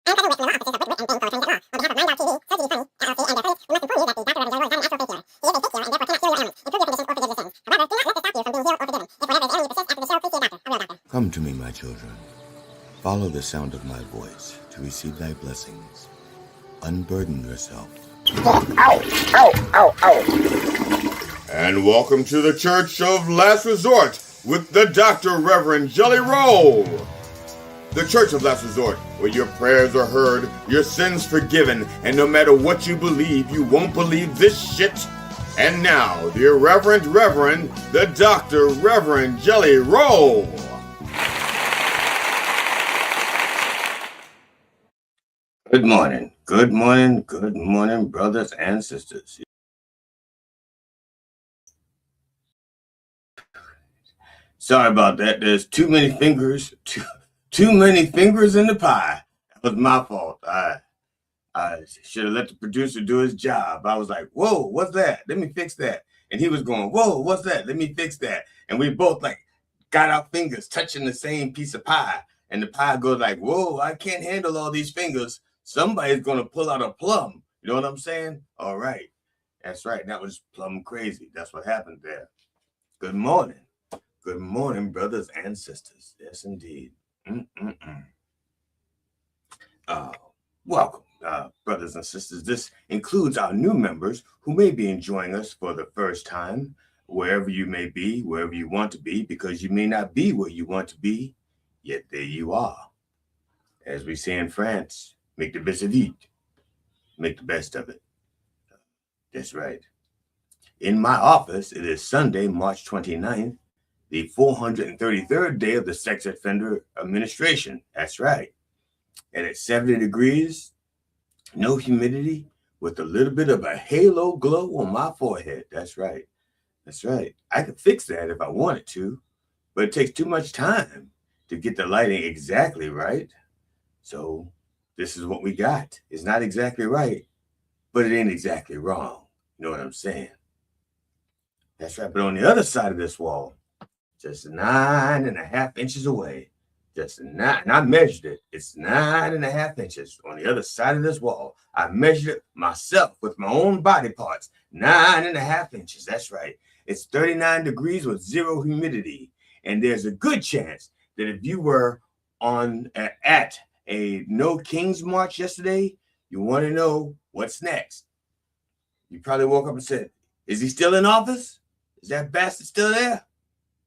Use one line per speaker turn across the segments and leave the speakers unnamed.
Come to me, my children. Follow the sound of my voice to receive thy blessings. Unburden yourself.
Ow, ow, ow, ow. And welcome to the Church of Last Resort with the Dr. Reverend Jelly Roll. The Church of Last Resort, where your prayers are heard, your sins forgiven, and no matter what you believe, you won't believe this shit. And now, the Reverend, the Dr. Reverend Jelly Roll.
Good morning, good morning, good morning, brothers and sisters. Sorry about that. There's too many fingers, too many fingers in the pie. That was my fault. I should have let the producer do his job. I was like, whoa, what's that? Let me fix that. And he was going, whoa, what's that? Let me fix that. And we both like got our fingers touching the same piece of pie. And the pie goes like, whoa, I can't handle all these fingers. Somebody's going to pull out a plum. You know what I'm saying? All right. That's right. That was plum crazy. That's what happened there. Good morning. Good morning, brothers and sisters. Yes, indeed. Welcome, brothers and sisters. This includes our new members who may be enjoying us for the first time, wherever you may be, wherever you want to be, because you may not be where you want to be, yet there you are. As we say in France, make the best of it. Make the best of it. That's right. In my office, it is Sunday, March 29th, the 433rd day of the Sex Offender Administration. That's right. And it's 70 degrees, no humidity, with a little bit of a halo glow on my forehead. That's right. That's right. I could fix that if I wanted to, but it takes too much time to get the lighting exactly right. So this is what we got. It's not exactly right, but it ain't exactly wrong. You know what I'm saying? That's right. But on the other side of this wall, just 9.5 inches away, and I measured it. It's 9.5 inches on the other side of this wall. I measured it myself with my own body parts. 9.5 inches. That's right. It's 39 degrees with zero humidity. And there's a good chance that if you were at a No Kings March yesterday, you want to know what's next. You probably woke up and said, is he still in office? Is that bastard still there?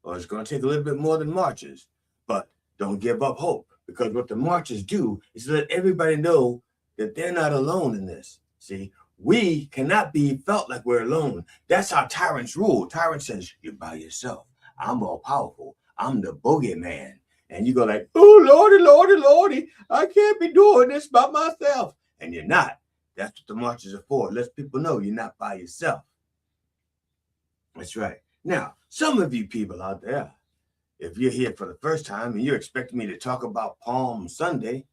Well, it's going to take a little bit more than marches. But don't give up hope, because what the marches do is let everybody know that they're not alone in this. See, we cannot be felt like we're alone. That's how tyrants rule. Tyrant says, you're by yourself. I'm all powerful. I'm the boogeyman. And you go like, oh, Lordy, Lordy, Lordy, I can't be doing this by myself. And you're not. That's what the marches are for. It lets people know you're not by yourself. That's right. Now, some of you people out there, if you're here for the first time and you're expecting me to talk about Palm Sunday,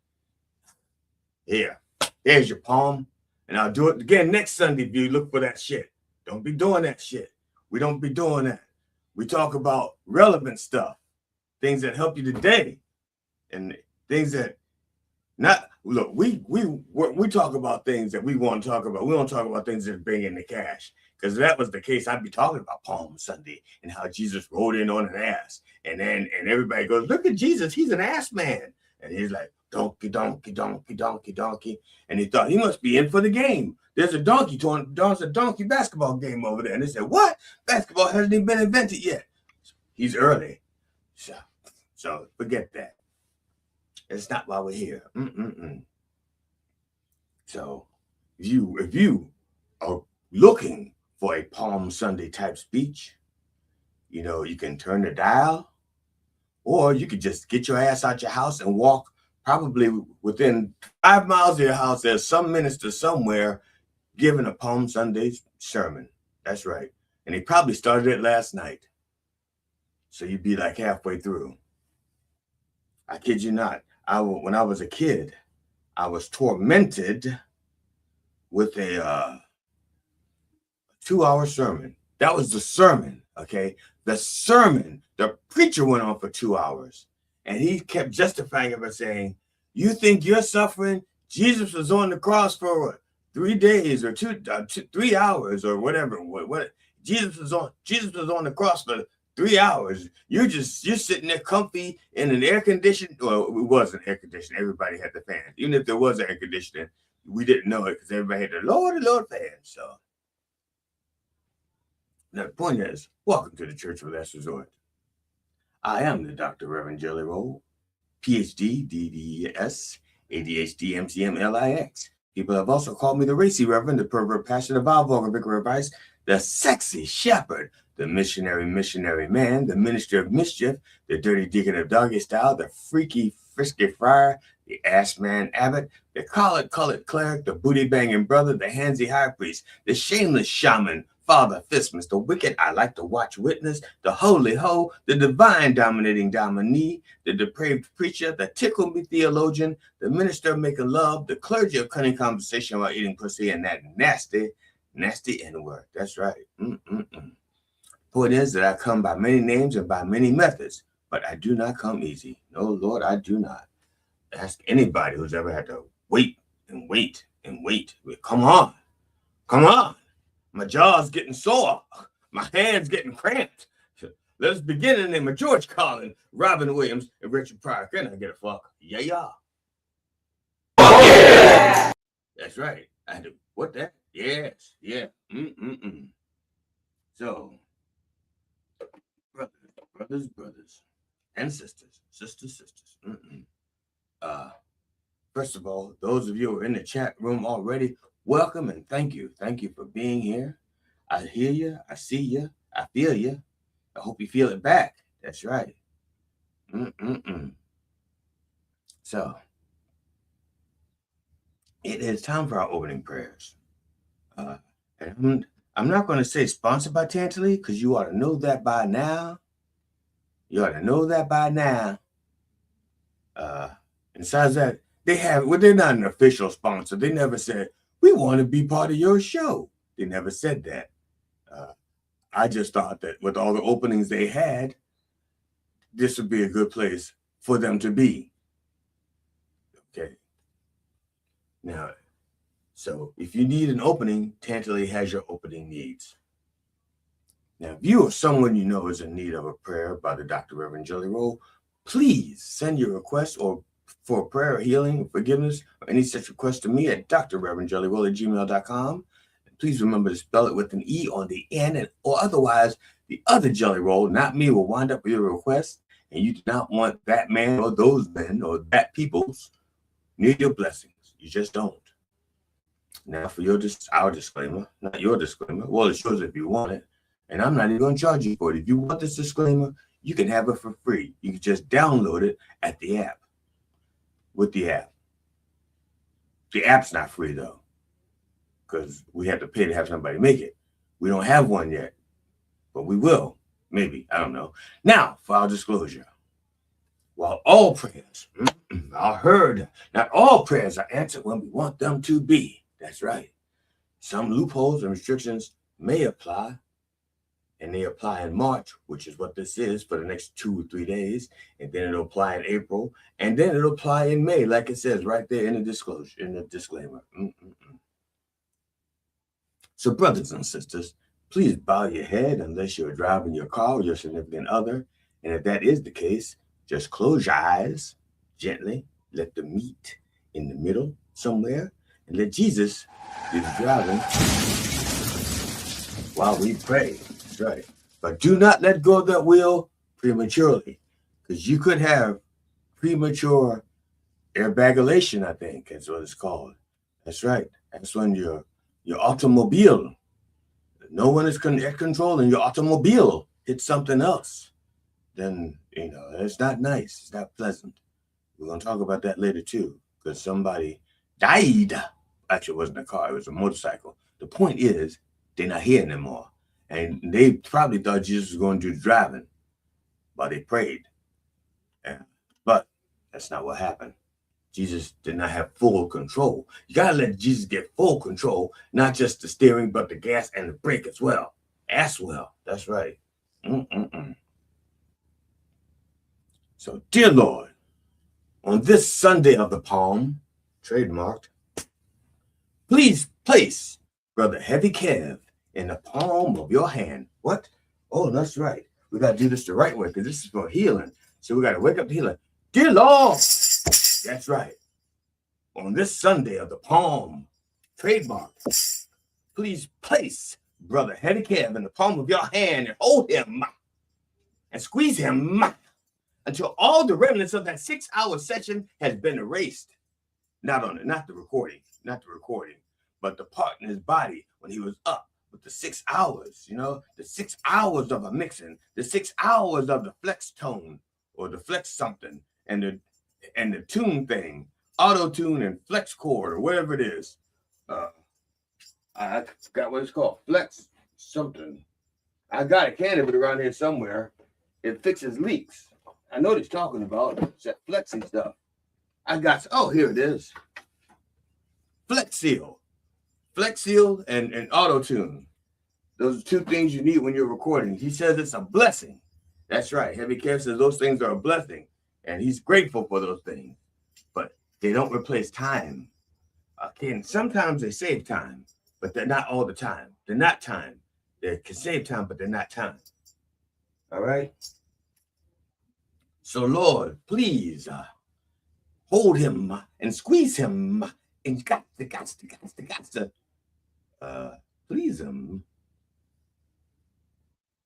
here's your palm. And I'll do it again next Sunday if you look for that shit. Don't be doing that shit. We don't be doing that. We talk about relevant stuff, things that help you today, and things that not, look, we talk about things that we want to talk about. We don't talk about things that bring in the cash. Because if that was the case, I'd be talking about Palm Sunday and how Jesus rode in on an ass. And everybody goes, look at Jesus, he's an ass man. And he's like, donkey, donkey, donkey, donkey, donkey. And he thought he must be in for the game. There's a donkey basketball game over there. And they said, what? Basketball hasn't even been invented yet. He's early. So forget that. It's not why we're here. So if you are looking for a Palm Sunday type speech, you know, you can turn the dial, or you could just get your ass out your house and walk. Probably within 5 miles of your house, there's some minister somewhere giving a Palm Sunday sermon. That's right. And he probably started it last night. So you'd be like halfway through. I kid you not. When I was a kid, I was tormented with a 2-hour sermon. That was the sermon, okay? The sermon, the preacher went on for 2 hours, and he kept justifying it by saying, you think you're suffering? Jesus was on the cross for what, 3 days or 3 hours or whatever. What Jesus was on the cross for 3 hours. You're sitting there comfy in an air conditioned. Well, it wasn't air conditioned. Everybody had the fans. Even if there was air conditioning, we didn't know it because everybody had the Lord fans. So now the point is, welcome to the Church of Last Resort. I am the Dr. Reverend Jelly Roll, PhD, DDS, ADHD, MCM, LIX. People have also called me the racy Reverend, the pervert pastor, the vile vulgar vicar of vice, the sexy shepherd, the missionary man, the minister of mischief, the dirty deacon of doggy style, the freaky frisky friar, the ass man abbot, the colored cleric, the booty banging brother, the handsy high priest, the shameless shaman, Father Fistmas, the wicked I like to watch witness, the holy hoe, the divine dominating dominee, the depraved preacher, the tickle me theologian, the minister of making love, the clergy of cunning conversation while eating pussy, and that nasty N-word. That's right. Point is that I come by many names and by many methods, but I do not come easy. No, Lord, I do not. Ask anybody who's ever had to wait and wait and wait. Come on. My jaw's getting sore. My hand's getting cramped. Let's begin in the name of George Carlin, Robin Williams, and Richard Pryor. Can I get a fuck? Yeah. Oh, yeah. That's right. I do. What that? Yes. Yeah. So, brothers, and sisters. First of all, those of you who are in the chat room already, welcome and thank you. Thank you for being here. I hear you. I see you. I feel you. I hope you feel it back. That's right. So, it is time for our opening prayers. And I'm not going to say sponsored by Tantalus because you ought to know that by now. And besides that, they're not an official sponsor. They never said, we want to be part of your show. They never said that. I just thought that with all the openings they had, this would be a good place for them to be. Okay. Now, so if you need an opening, Tantalus has your opening needs. Now, if you or someone you know is in need of a prayer by the Dr. Reverend Jelly Roll, please send your request or for prayer, healing, forgiveness, or any such request to me at drreverendjellyroll@gmail.com. Please remember to spell it with an E on the end, or otherwise the other Jelly Roll, not me, will wind up with your request, and you do not want that man or those men or that people's near your blessings. You just don't. Now, for our disclaimer, not your disclaimer. Well, it's yours if you want it, and I'm not even going to charge you for it. If you want this disclaimer, you can have it for free. You can just download it at the app. With the app. The app's not free, though, because we have to pay to have somebody make it. We don't have one yet, but we will. Maybe. I don't know. Now, for our disclosure. While all prayers are heard, not all prayers are answered when we want them to be. That's right. Some loopholes and restrictions may apply, and they apply in March, which is what this is for the next 2 or 3 days, and then it'll apply in April, and then it'll apply in May, like it says right there in the disclosure, in the disclaimer. So, brothers and sisters, please bow your head unless you're driving your car or your significant other, and if that is the case, just close your eyes gently, let them meet in the middle somewhere, and let Jesus do the driving while we pray. That's right. But do not let go of that wheel prematurely, because you could have premature airbagulation, I think that's what it's called. That's right. That's when your automobile, no one is controlling your automobile, hits something else. Then, it's not nice. It's not pleasant. We're going to talk about that later, too, because somebody died. Actually, it wasn't a car. It was a motorcycle. The point is, they're not here anymore. And they probably thought Jesus was going to do the driving while they prayed. Yeah. But that's not what happened. Jesus did not have full control. You got to let Jesus get full control, not just the steering, but the gas and the brake as well. As well. That's right. So, dear Lord, on this Sunday of the Palm, trademarked. Please place Brother Heavy Kev in the palm of your hand. What? Oh, that's right. We got to do this the right way because this is for healing. So we got to wake up to healing. Dear Lord. That's right. On this Sunday of the palm, trademark. Please place Brother Heavy Kev in the palm of your hand and hold him and squeeze him until all the remnants of that 6-hour session has been erased. Not the recording, but the part in his body when he was up with the 6 hours, the 6 hours of a mixing, the 6 hours of the flex tone or the flex something and the tune thing, auto tune and flex chord or whatever it is. I forgot what it's called, flex something. I got a can of it around here somewhere. It fixes leaks. I know what he's talking about. It's that flexing stuff. Here it is. Flex Seal and auto tune. Those are two things you need when you're recording. He says it's a blessing. That's right. Heavy Kev says those things are a blessing, and he's grateful for those things. But they don't replace time. Okay, and sometimes they save time, but they're not all the time. They're not time. They can save time, but they're not time. All right. So Lord, please hold him and squeeze him and got to please him.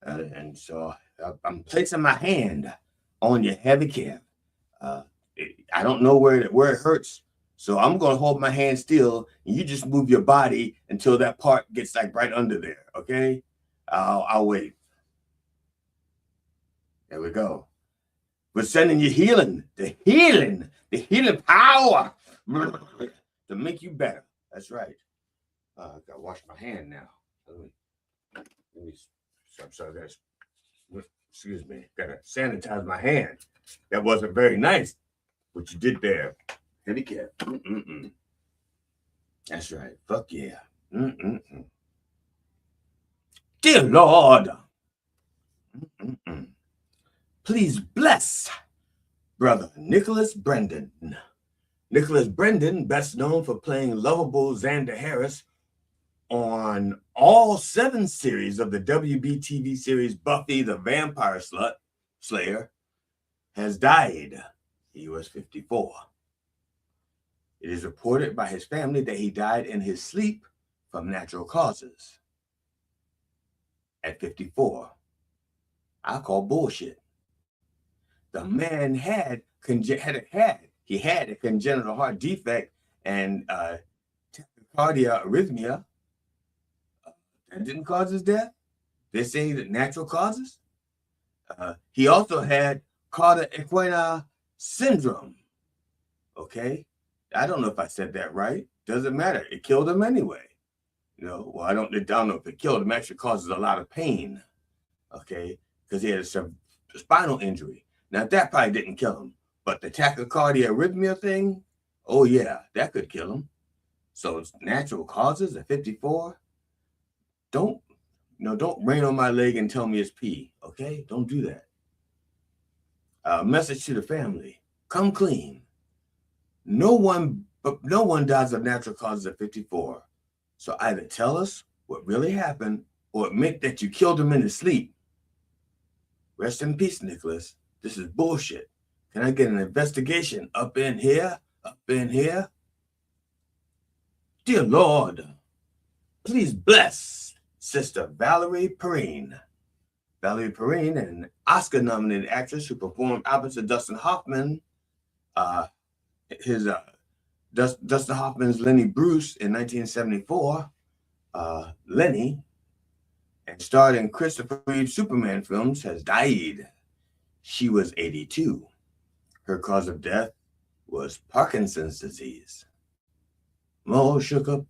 And so I'm placing my hand on your Heavy Kev. I don't know where it hurts, so I'm gonna hold my hand still, and you just move your body until that part gets like right under there. Okay, I'll wait. There we go. We're sending you the healing power to make you better. That's right. Gotta wash my hand now. Let me sorry, guys. Excuse me. Gotta sanitize my hand. That wasn't very nice what you did there. Heavy Kev. That's right. Fuck yeah. Dear Lord. Please bless Brother Nicholas Brendan. Nicholas Brendan, best known for playing lovable Xander Harris on all 7 series of the WB TV series Buffy the Vampire Slayer, has died. He was 54. It is reported by his family that he died in his sleep from natural causes. At 54. I call bullshit. The man had a congenital heart defect and tachycardia arrhythmia. That didn't cause his death. They're saying that natural causes. He also had Carter Equina syndrome. Okay, I don't know if I said that right. Doesn't matter. It killed him anyway. Well, I don't know if it killed him. It actually causes a lot of pain. Okay, because he had a spinal injury. Now, that probably didn't kill him, but the tachycardia arrhythmia thing, oh yeah, that could kill him. So it's natural causes at 54. Don't rain on my leg and tell me it's pee, okay? Don't do that. Message to the family: come clean. No one dies of natural causes at 54. So either tell us what really happened or admit that you killed him in his sleep. Rest in peace, Nicholas. This is bullshit. Can I get an investigation up in here? Dear Lord, please bless Sister Valerie Perrine. Valerie Perrine, an Oscar-nominated actress who performed opposite Dustin Hoffman, Dustin Hoffman's Lenny Bruce in 1974, Lenny, and starred in Christopher Reeve's Superman films, has died. She was 82. Her cause of death was Parkinson's disease. Mo shook up.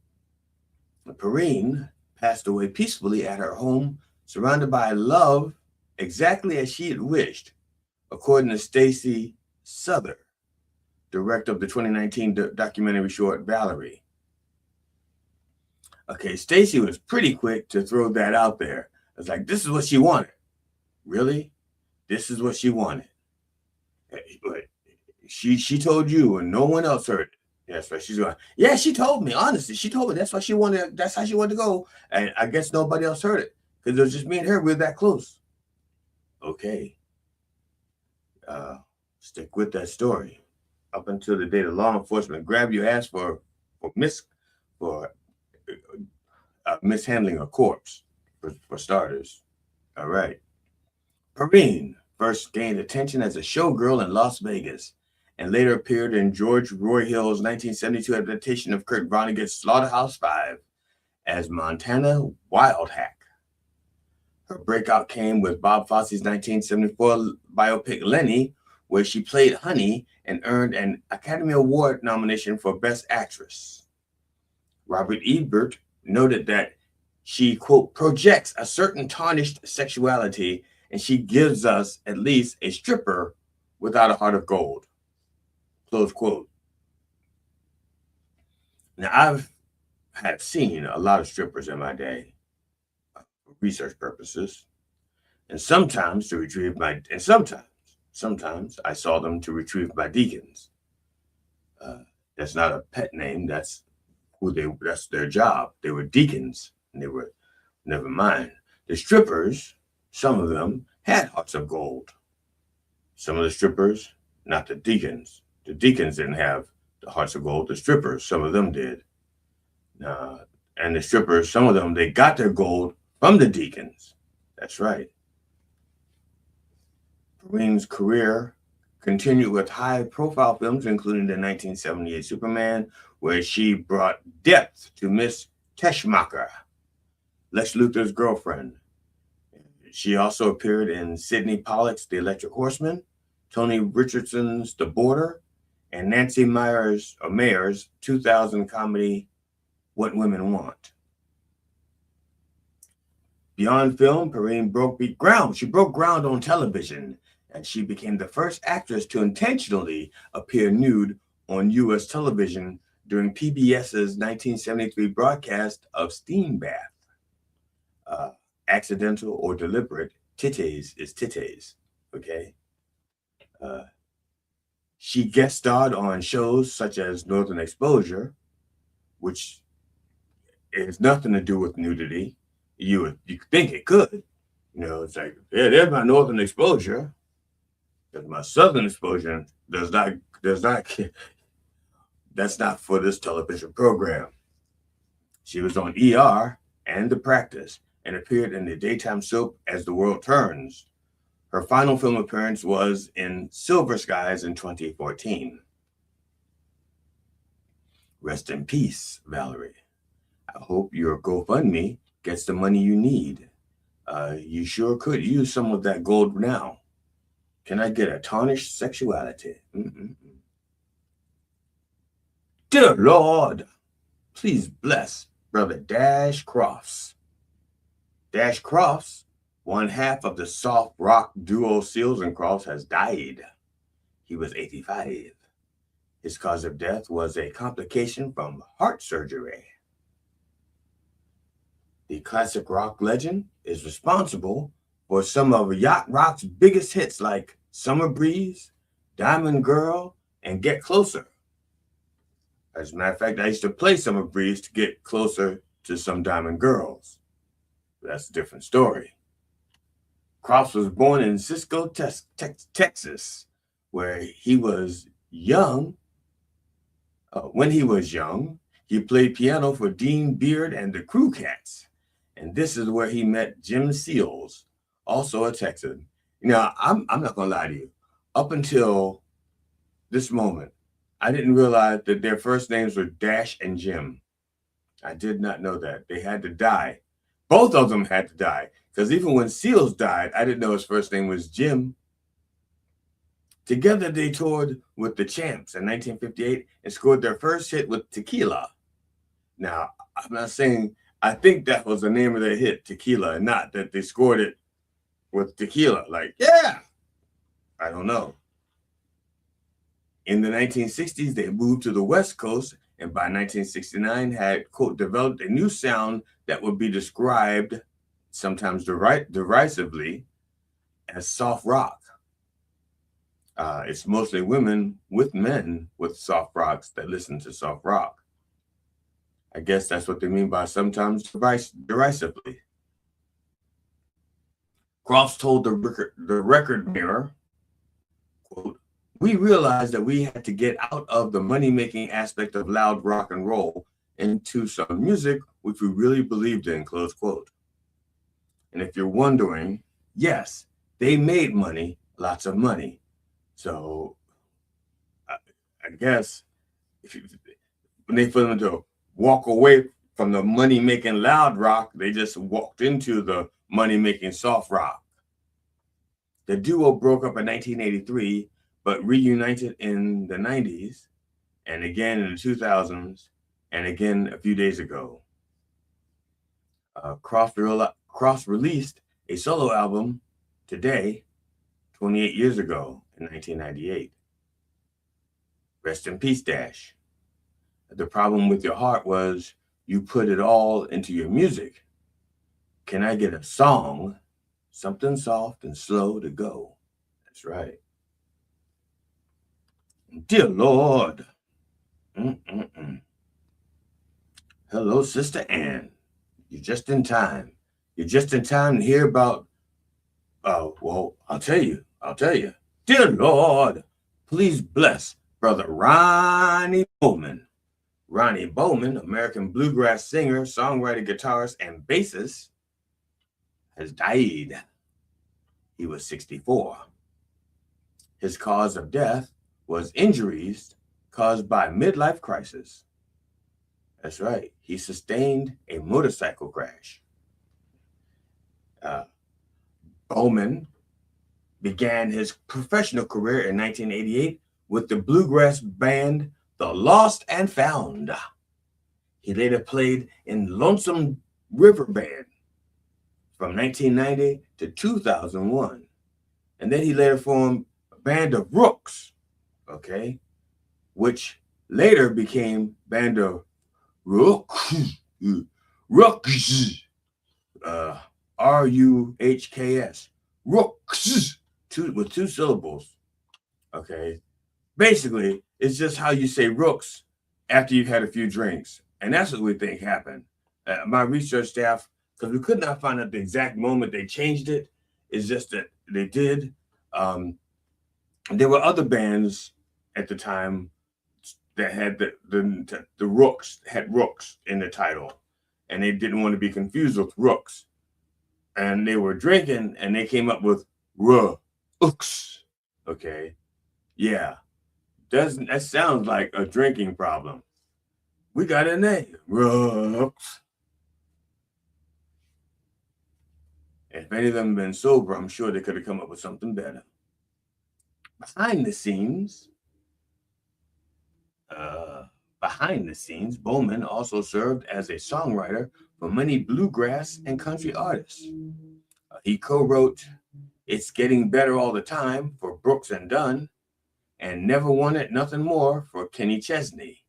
Perrine passed away peacefully at her home, surrounded by love, exactly as she had wished, according to Stacy Souther, director of the 2019 documentary short Valerie. Okay, Stacy was pretty quick to throw that out there. It's like, this is what she wanted. Really? This is what she wanted. But she told you and no one else heard it. That's right. She's going, yeah, she told me, honestly. She told me that's how she wanted to go. And I guess nobody else heard it because it was just me and her. We were that close. Okay. Stick with that story. Up until the day the law enforcement grabbed your ass for mishandling a corpse, for starters. All right. Perrine first gained attention as a showgirl in Las Vegas and later appeared in George Roy Hill's 1972 adaptation of Kurt Vonnegut's Slaughterhouse-Five as Montana Wildhack. Her breakout came with Bob Fosse's 1974 biopic Lenny, where she played Honey and earned an Academy Award nomination for Best Actress. Robert Ebert noted that she, quote, projects a certain tarnished sexuality, and she gives us at least a stripper without a heart of gold, close quote. Now, have seen a lot of strippers in my day for research purposes, and sometimes to retrieve sometimes I saw them to retrieve my deacons. That's not a pet name. That's their job. They were deacons, and they were, never mind. The strippers, some of them had hearts of gold. Some of the strippers, not the deacons. The deacons didn't have the hearts of gold. The strippers, some of them did. And the strippers, some of them, they got their gold from the deacons. That's right. Perrine's career continued with high-profile films, including the 1978 Superman, where she brought depth to Miss Teschmacher, Lex Luthor's girlfriend. She also appeared in Sidney Pollack's The Electric Horseman, Tony Richardson's The Border, and Nancy Meyer's 2000 comedy What Women Want. Beyond film, Perrine broke ground. She broke ground on television, and she became the first actress to intentionally appear nude on U.S. television during PBS's 1973 broadcast of Steam Bath. Accidental or deliberate, titties is titties, okay? She guest starred on shows such as Northern Exposure, which has nothing to do with nudity. You think it could. It's like, yeah, there's my Northern Exposure. But my Southern Exposure does not, that's not for this television program. She was on ER and The Practice and appeared in the daytime soap As the World Turns. Her final film appearance was in Silver Skies in 2014. Rest in peace, Valerie. I hope your GoFundMe gets the money you need. You sure could use some of that gold now. Can I get a tarnished sexuality? Dear Lord, please bless Brother Dash Crofts. Dash Crofts, one half of the soft rock duo Seals and Crofts, has died. He was 85. His cause of death was a complication from heart surgery. The classic rock legend is responsible for some of yacht rock's biggest hits like Summer Breeze, Diamond Girl, and Get Closer. As a matter of fact, I used to play Summer Breeze to get closer to some Diamond Girls. That's a different story. Crofts was born in Cisco, Texas, where he was young. When he was young, he played piano for Dean Beard and the Crew Cats. And this is where he met Jim Seals, also a Texan. Now, I'm not going to lie to you. Up until this moment, I didn't realize that their first names were Dash and Jim. I did not know that. They had to die. Both of them had to die. Because even when Seals died, I didn't know his first name was Jim. Together, they toured with the Champs in 1958 and scored their first hit with Tequila. Now, I'm not saying, I think that was the name of their hit, Tequila, and not that they scored it with tequila. Like, yeah, I don't know. In the 1960s, they moved to the West Coast, and by 1969 had, quote, developed a new sound that would be described, sometimes derisively, as soft rock. It's mostly women with men with soft rocks that listen to soft rock. I guess that's what they mean by sometimes derisively. Crofts told the record mirror, quote, "We realized that we had to get out of the money-making aspect of loud rock and roll into some music which we really believed in," close quote. And if you're wondering, yes, they made money, lots of money. So I guess when they for them to walk away from the money-making loud rock, they just walked into the money-making soft rock. The duo broke up in 1983, but reunited in the 90s, and again in the 2000s, and again a few days ago. Crofts released a solo album today, 28 years ago in 1998. Rest in peace, Dash. The problem with your heart was you put it all into your music. Can I get a song, something soft and slow to go? That's right. Dear Lord. Hello, Sister Ann. You're just in time. You're just in time to hear about, well, I'll tell you. Dear Lord, please bless Brother Ronnie Bowman. Ronnie Bowman, American bluegrass singer, songwriter, guitarist, and bassist, has died. He was 64. His cause of death was injuries caused by midlife crisis. That's right. He sustained a motorcycle crash. Bowman began his professional career in 1988 with the bluegrass band The Lost and Found. He later played in Lonesome River Band from 1990 to 2001. And then he later formed a band of Rooks, okay, which later became Band of Rooks, R-U-H-K-S, Rooks, with two syllables, okay. Basically, it's just how you say Rooks after you've had a few drinks. And that's what we think happened. My research staff, because we could not find out the exact moment they changed it, it's just that they did. There were other bands at the time that had the Rooks, had Rooks in the title, and they didn't want to be confused with Rooks. And they were drinking, and they came up with Rooks. Okay, yeah, that sounds like a drinking problem. We got a name, Rooks. If any of them had been sober, I'm sure they could have come up with something better. Behind the scenes, Bowman also served as a songwriter for many bluegrass and country artists. He co-wrote "It's Getting Better All the Time" for Brooks and Dunn, and "Never Wanted Nothing More" for Kenny Chesney.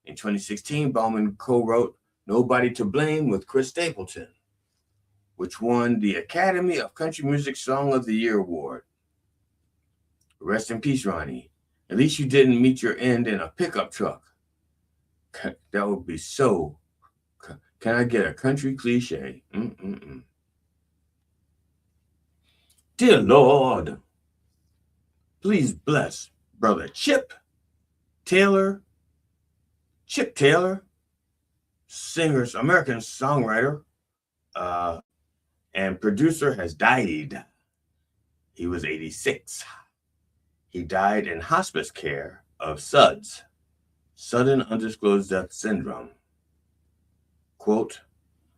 In 2016, Bowman co-wrote "Nobody to Blame" with Chris Stapleton, which won the Academy of Country Music Song of the Year award. Rest in peace, Ronnie. At least you didn't meet your end in a pickup truck. That would be so. Can I get a country cliche? Dear Lord, please bless Brother Chip Taylor, singer, American songwriter, and producer, has died. He was 86. He died in hospice care of SUDS, sudden undisclosed death syndrome. Quote,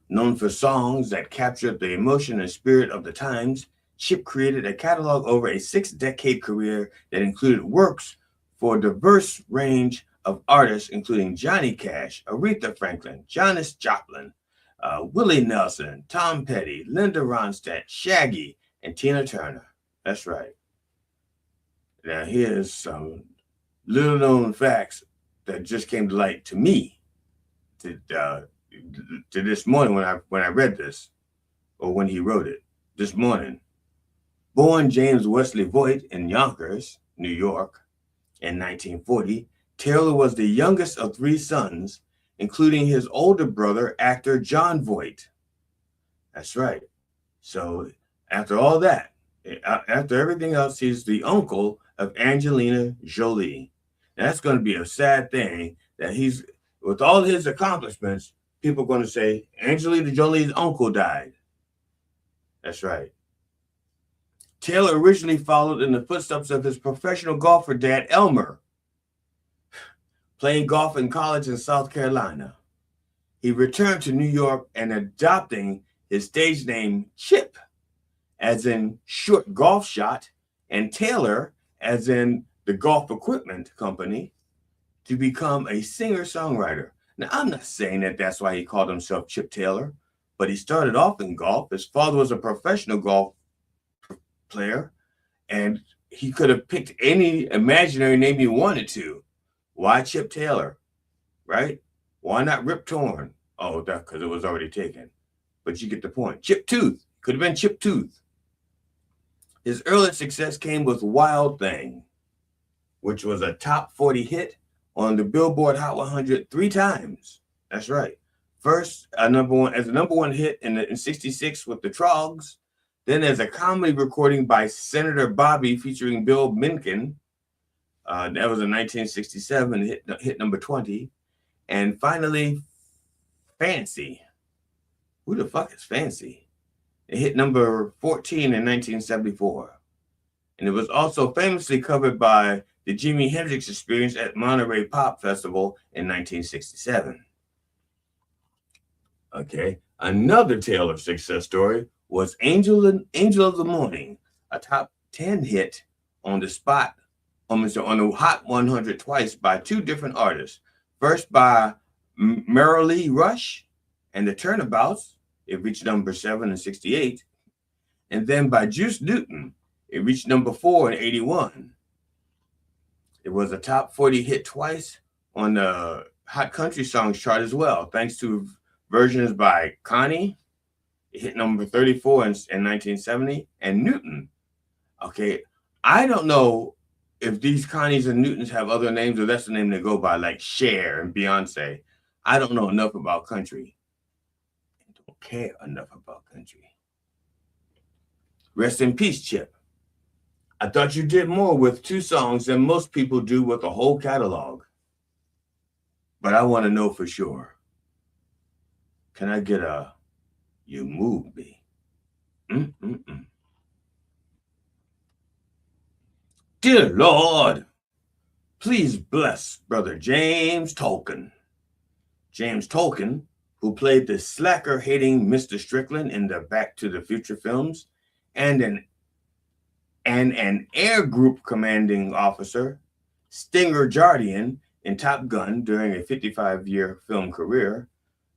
known for songs that captured the emotion and spirit of the times, Chip created a catalog over a 6-decade career that included works for a diverse range of artists, including Johnny Cash, Aretha Franklin, Janis Joplin, Willie Nelson, Tom Petty, Linda Ronstadt, Shaggy, and Tina Turner. That's right. Now here's some little known facts that just came to light to me to this morning when I read this, or when he wrote it this morning. Born James Wesley Voigt in Yonkers, New York. In 1940, Taylor was the youngest of 3 sons, including his older brother, actor John Voight. That's right. So after all that, after everything else, he's the uncle of Angelina Jolie. Now, that's going to be a sad thing that he's, with all his accomplishments, people are going to say Angelina Jolie's uncle died. That's right. Taylor originally followed in the footsteps of his professional golfer dad, Elmer, playing golf in college in South Carolina. He returned to New York and adopting his stage name Chip, as in short golf shot, and Taylor, as in the golf equipment company, to become a singer-songwriter. Now, I'm not saying that that's why he called himself Chip Taylor, but he started off in golf. His father was a professional golf player, and he could have picked any imaginary name he wanted to. Why Chip Taylor, right? Why not Rip Torn? Oh, that's because it was already taken. But you get the point. Chip Tooth. Could have been Chip Tooth. His early success came with Wild Thing, which was a top 40 hit on the Billboard Hot 100 3 times. That's right. First, as a number one hit in 66 with the Trogs, then as a comedy recording by Senator Bobby featuring Bill Mencken. That was in 1967, hit number 20. And finally, Fancy. Who the fuck is Fancy? It hit number 14 in 1974. And it was also famously covered by the Jimi Hendrix Experience at Monterey Pop Festival in 1967. Okay, another Taylor success story was Angel of the Morning, a top 10 hit on the Hot 100 twice by 2 different artists. First by Merrily Rush and the Turnabouts, it reached number 7 in 68. And then by Juice Newton, it reached number 4 in 81. It was a top 40 hit twice on the Hot Country Songs chart as well, thanks to versions by Connie. It hit number 34 in 1970. And Newton. Okay, I don't know if these Connies and Newtons have other names or that's the name they go by, like Cher and Beyonce. I don't know enough about country. I don't care enough about country. Rest in peace, Chip. I thought you did more with 2 songs than most people do with a whole catalog. But I want to know for sure. Can I get a "You Move Me"? Dear Lord, please bless Brother James Tolkien. James Tolkien, who played the slacker-hating Mr. Strickland in the Back to the Future films, and an air group commanding officer, Stinger Jardian, in Top Gun during a 55-year film career,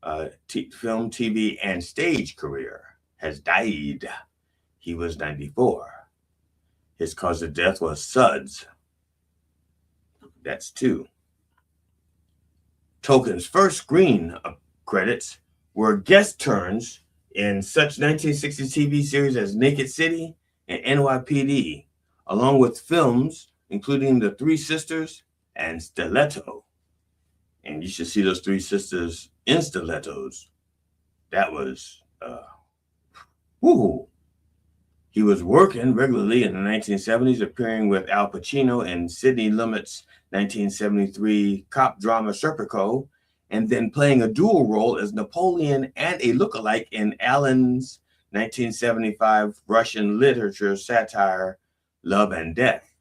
film, TV, and stage career, has died. He was 94. His cause of death was SUDS. That's 2. Tolkien's first screen credits were guest turns in such 1960s TV series as Naked City and NYPD, along with films including The Three Sisters and Stiletto. And you should see those 3 sisters in stilettos. That was, woo. He was working regularly in the 1970s, appearing with Al Pacino in Sidney Lumet's 1973 cop drama Serpico, and then playing a dual role as Napoleon and a lookalike in Allen's 1975 Russian literature satire Love and Death.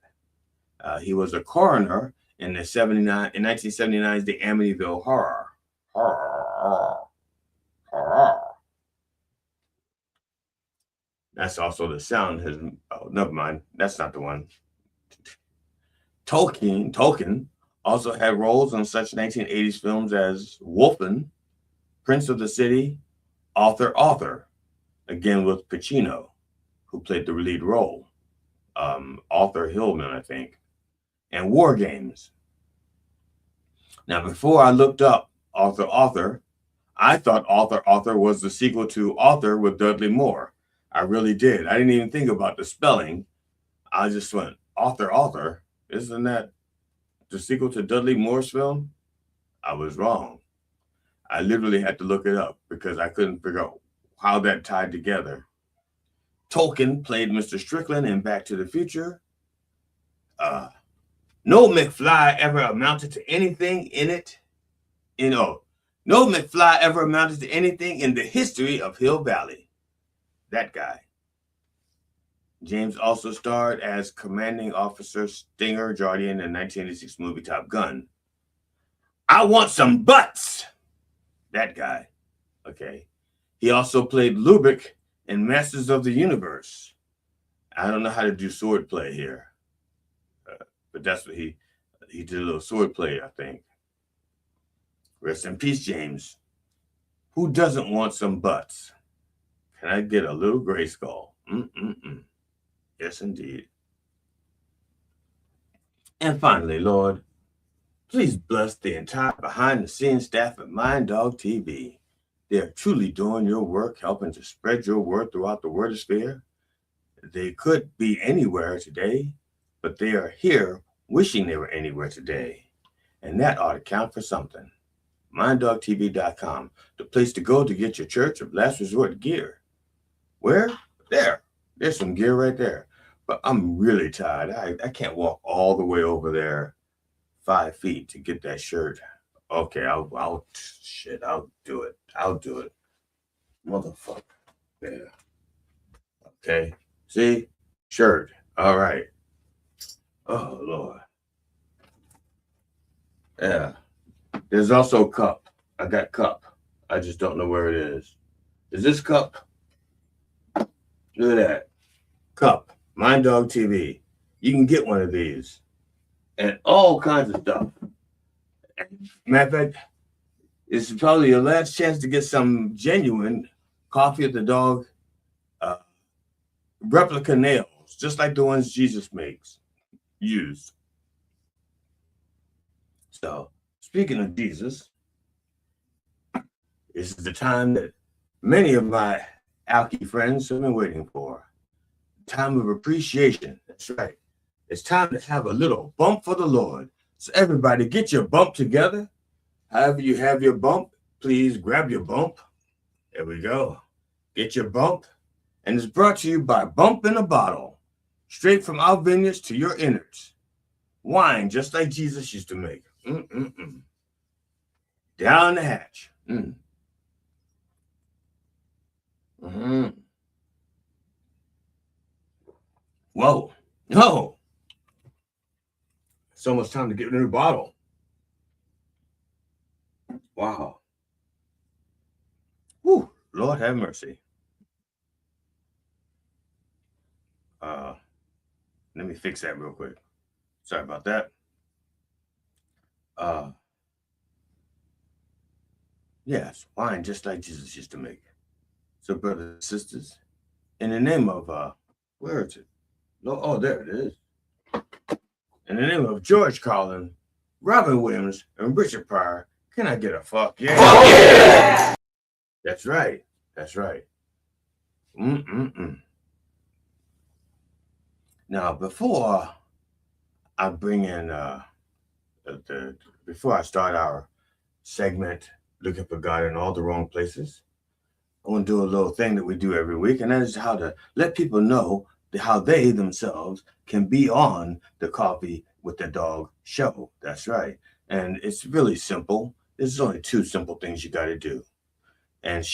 He was a coroner in 1979's The Amityville Horror. That's also the sound. Oh, never mind. That's not the one. Tolkien also had roles on such 1980s films as Wolfen, Prince of the City, Arthur, again with Pacino, who played the lead role. Arthur Hillman, I think, and War Games. Now, before I looked up Arthur, I thought Arthur was the sequel to Arthur with Dudley Moore. I really did. I didn't even think about the spelling. I just went, Arthur. Isn't that the sequel to Dudley Moore's film? I was wrong. I literally had to look it up because I couldn't figure out how that tied together. Tolkien played Mr. Strickland in Back to the Future. No McFly ever amounted to anything in it. No McFly ever amounted to anything in the history of Hill Valley. That guy. James also starred as Commanding Officer Stinger Jardian in the 1986 movie Top Gun. I want some butts! That guy. Okay. He also played Lubick in Masters of the Universe. I don't know how to do sword play here. But that's what he did a little sword play, I think. Rest in peace, James. Who doesn't want some butts? Can I get a little gray skull? Yes, indeed. And finally, Lord, please bless the entire behind-the-scenes staff at Mind Dog TV. They are truly doing your work, helping to spread your word throughout the wordosphere. They could be anywhere today, but they are here wishing they were anywhere today. And that ought to count for something. MindDogTV.com, the place to go to get your Church of Last Resort gear. Where? There. There's some gear right there. But I'm really tired. I can't walk all the way over there 5 feet to get that shirt. Okay, I'll do it. I'll do it. Motherfucker. Yeah. Okay. See? Shirt. All right. Oh, Lord. Yeah. There's also cup. I got cup. I just don't know where it is. Is this cup? Look at that. Cup. Mind Dog TV. You can get one of these. And all kinds of stuff. Matter of fact, it's probably your last chance to get some genuine Coffee at the Dog replica nails, just like the ones Jesus used. So, speaking of Jesus, this is the time that many of my alky friends have been waiting for. Time of appreciation. That's right. It's time to have a little bump for the Lord. So everybody get your bump together. However you have your bump, please grab your bump. There we go. Get your bump. And it's brought to you by Bump in a Bottle. Straight from our vineyards to your innards. Wine just like Jesus used to make. Down the hatch. Whoa. No. It's almost time to get a new bottle. Wow. Whew. Lord have mercy. Let me fix that real quick. Sorry about that. Yes, wine just like Jesus used to make. So, brothers and sisters, in the name of where is it? Oh, there it is. In the name of George Carlin, Robin Williams, and Richard Pryor, can I get a fuck yeah? Fuck yeah! That's right. That's right. Now, before I bring in before I start our segment, Looking for God in All the Wrong Places, I want to do a little thing that we do every week, and that is how to let people know how they themselves can be on the Coffee with the Dog show. That's right. And it's really simple. There's only two simple things you got to do. And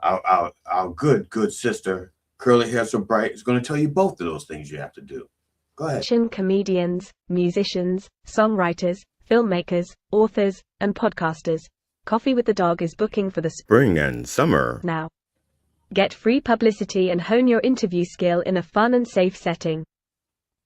our good sister, Curly Hair So Bright, is going to tell you both of those things you have to do. Go ahead.
Comedians, musicians, songwriters, filmmakers, authors, and podcasters. Coffee with the Dog is booking for the
Spring and summer.
now. Get free publicity and hone your interview skill in a fun and safe setting.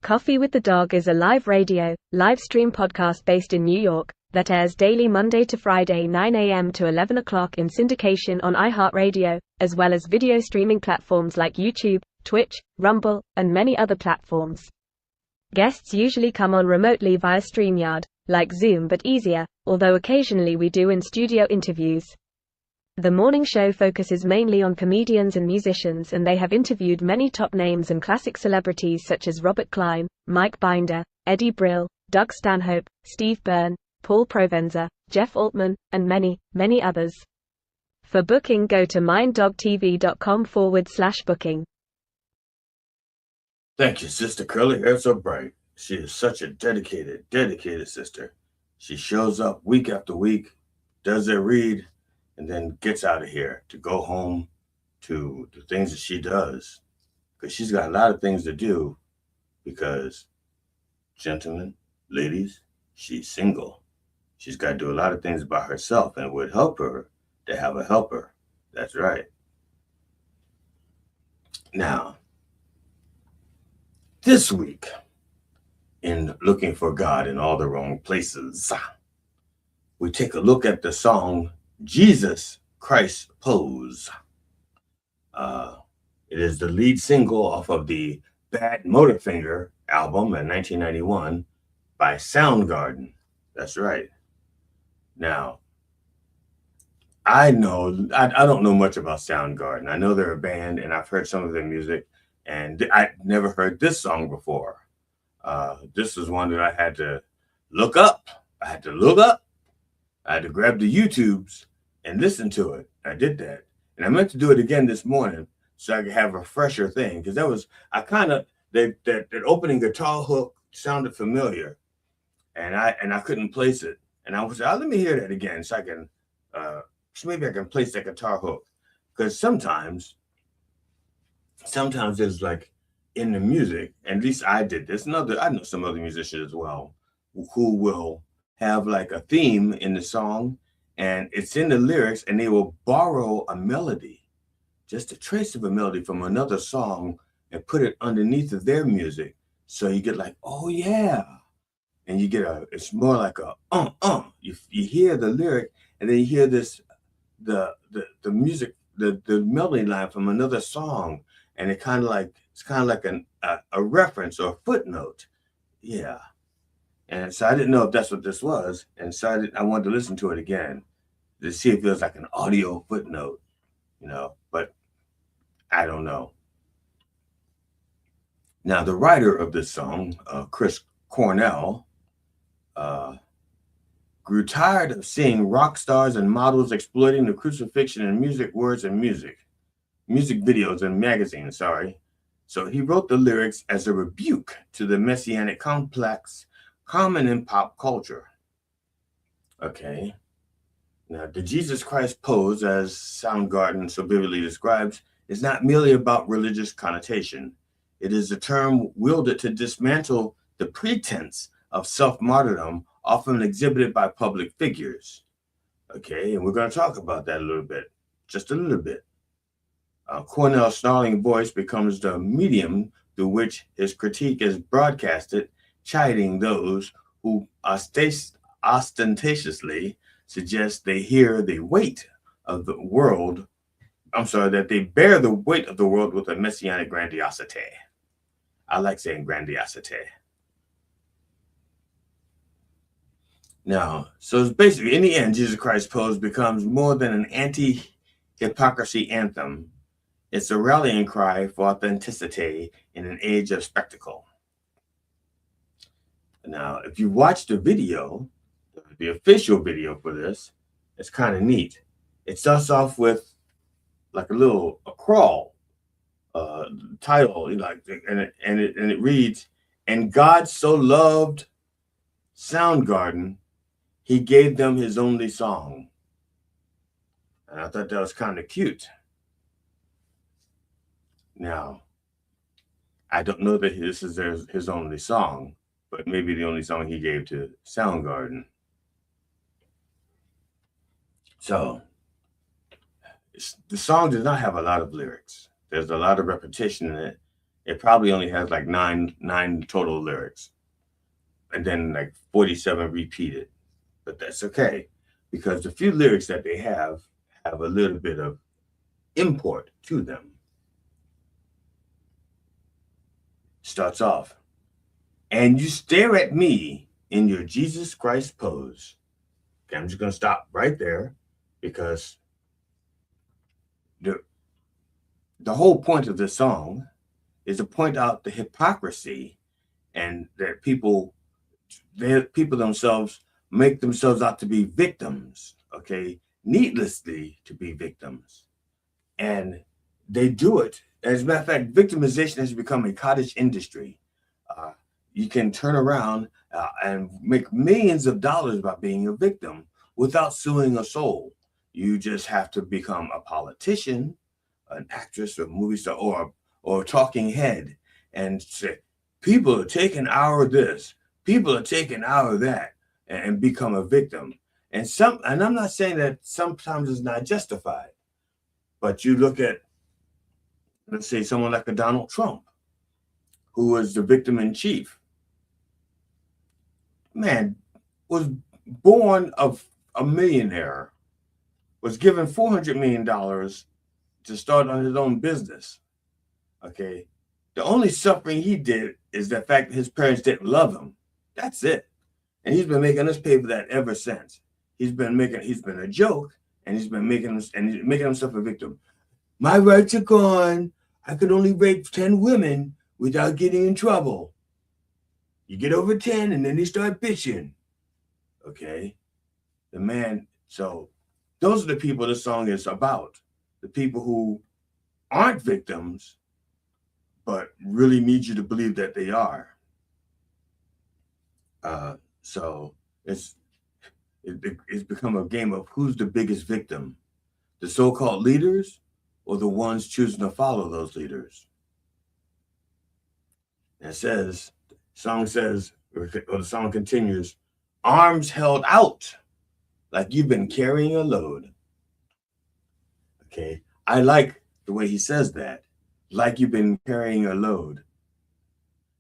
Coffee with the Dog is a live radio, live stream podcast based in New York that airs daily Monday to Friday 9 a.m. to 11 o'clock in syndication on iHeartRadio, as well as video streaming platforms like YouTube, Twitch, Rumble, and many other platforms. Guests usually come on remotely via StreamYard, like Zoom but easier, although occasionally we do in-studio interviews. The morning show focuses mainly on comedians and musicians, and they have interviewed many top names and classic celebrities such as Robert Klein, Mike Binder, Eddie Brill, Doug Stanhope, Steve Byrne, Paul Provenza, Jeff Altman, and many, many others. For booking, go to minddogtv.com/booking.
Thank you, Sister Curly Hair So Bright. She is such a dedicated sister. She shows up week after week, does their read, and then gets out of here to go home to the things that she does. Because she's got a lot of things to do because, gentlemen, ladies, she's single. She's got to do a lot of things by herself, and it would help her to have a helper. That's right. Now, this week, in Looking for God in All the Wrong Places, we take a look at the song Jesus Christ Pose. It is the lead single off of the Bad Motorfinger album in 1991 by Soundgarden. That's right. Now, I don't know much about Soundgarden. I know they're a band, and I've heard some of their music, and I'd never heard this song before. This is one that I had to look up. I had to grab the YouTubes and listen to it. I did that. And I meant to do it again this morning so I could have a fresher thing. Because that opening guitar hook sounded familiar. And I couldn't place it. And I was let me hear that again so I can maybe I can place that guitar hook. Because sometimes there's like in the music, and at least I did this. I know some other musicians as well who will have like a theme in the song, and it's in the lyrics, and they will borrow a melody, just a trace of a melody from another song, and put it underneath of their music. So you get like, oh yeah, and you get it's more like a You hear the lyric, and then you hear this the music, the melody line from another song, and it's kind of like a reference or a footnote. Yeah. And so I didn't know if that's what this was. And so I wanted to listen to it again to see if it was like an audio footnote, but I don't know. Now, the writer of this song, Chris Cornell, grew tired of seeing rock stars and models exploiting the crucifixion in music videos and magazines, So he wrote the lyrics as a rebuke to the messianic complex common in pop culture. Okay. Now, the Jesus Christ pose, as Soundgarden so vividly describes, is not merely about religious connotation. It is a term wielded to dismantle the pretense of self-martyrdom often exhibited by public figures. Okay, and we're going to talk about that just a little bit. Cornell's snarling voice becomes the medium through which his critique is broadcasted, chiding those who ostentatiously suggest they bear the weight of the world with a messianic grandiosity. I like saying grandiosity. Now, so it's basically, in the end, Jesus Christ Pose becomes more than an anti-hypocrisy anthem. It's a rallying cry for authenticity in an age of spectacle. Now, if you watch the video, the official video for this, it's kind of neat. It starts off with like a crawl title, and it reads, "And God so loved Soundgarden, he gave them his only song." And I thought that was kind of cute. Now, I don't know that this is his only song, but maybe the only song he gave to Soundgarden. So, the song does not have a lot of lyrics. There's a lot of repetition in it. It probably only has like nine total lyrics, and then like 47 repeated. But that's okay, because the few lyrics that they have a little bit of import to them. Starts off, "And you stare at me in your Jesus Christ pose." Okay, I'm just going to stop right there, because the whole point of this song is to point out the hypocrisy and that people people themselves make themselves out to be victims, okay, needlessly to be victims. And they do it. As a matter of fact, victimization has become a cottage industry. You can turn around and make millions of dollars by being a victim without suing a soul. You just have to become a politician, an actress, a movie star, or a talking head, and say, people are taking our this, people are taking our that, and become a victim. And I'm not saying that sometimes it's not justified, but you look at, let's say, someone like a Donald Trump, who was the victim in chief. Man, was born of a millionaire, was given $400 million to start on his own business. Okay. The only suffering he did is the fact that his parents didn't love him. That's it. And he's been making us pay for that ever since. He's been a joke, and he's making himself a victim. My rights are gone. I could only rape 10 women without getting in trouble. You get over 10 and then they start bitching. Okay. So those are the people the song is about. The people who aren't victims, but really need you to believe that they are. So it's become a game of who's the biggest victim, the so-called leaders or the ones choosing to follow those leaders. And the song continues, arms held out like you've been carrying a load. Okay, I like the way he says that, like you've been carrying a load.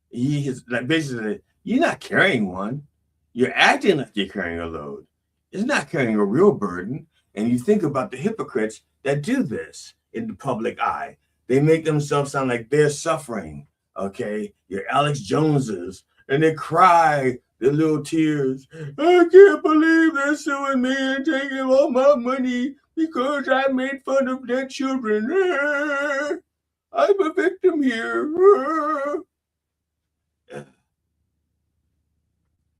He is like, basically, you're not carrying one. You're acting like you're carrying a load. It's not carrying a real burden. And you think about the hypocrites that do this in the public eye. They make themselves sound like they're suffering. Okay, your Alex Joneses, and they cry their little tears. I can't believe they're suing me and taking all my money because I made fun of their children. I'm a victim here.